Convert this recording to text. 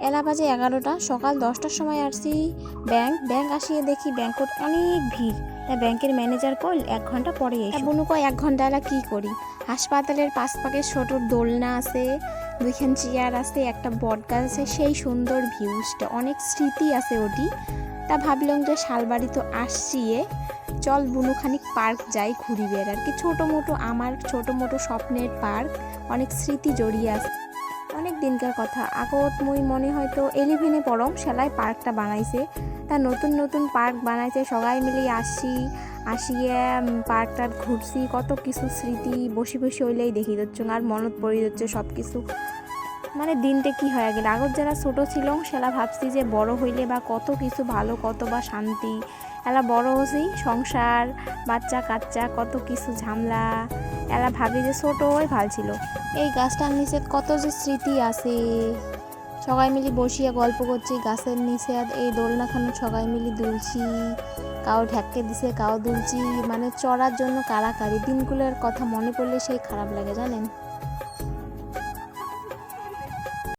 এলা বাজে 11টা, সকাল 10টার সময় আসছি ব্যাংক আসিয়ে দেখি ব্যাংকত অনেক ভিড়। তাই ব্যাংকের ম্যানেজার কল 1 ঘন্টা পরে এসো। বুনু কয় 1 ঘন্টা এলা কি করি? হাসপাতালের পাশ পাকে ছোট দোলনা আছে, 2খান চেয়ার আছে, একটা বট গাছ আছে, সেই সুন্দর ভিউজটা, অনেক স্মৃতি আছে ওটি। তা ভাবলাম যে শালবাড়ি তো আসছি, চল বুনু খানিক পার্ক যাই, ঘুরি বের আর কি। আমার ছোট মোটো স্বপ্নের পার্ক, অনেক স্মৃতি জড়িয়ে আছে। অনেক দিনকার কথা, আগত মুই মনে হয়তো 11-এ পড়ম, সেলাই পার্কটা বানাইছে। তা নতুন নতুন পার্ক বানাইছে, সবাই মিলে আসিয়ে পার্কটার ঘুরছি, কত কিছু স্মৃতি বসে বসে হইলেই দেখি যাচ্ছ আর মনত পড়ে যাচ্ছে সব কিছু। মানে দিনটা কি হয়ে গেল, আগত যারা ছোট ছিল সেলা ভাবছি যে বড় হইলে বা কত কিছু ভালো, কত বা শান্তি। এলা বড় হছি, সংসার, বাচ্চা কাচ্চা, কত কিছু ঝামলা। এলা ভাবি যে ছোটই ভাল ছিল। এই গাছটার নিচে কত যে স্মৃতি আছে, সবাই মিলি বসিয়া গল্প করছি গাছের নিচে। আর এই দোলনাখানো সবাই মিলি দুলছি, কাউ ঠেক্কে দিছে, কাউ দুলছি, মানে চড়ার জন্য কারাকারি। দিনগুলোর কথা মনে পড়লে সেই খারাপ লাগে জানেন।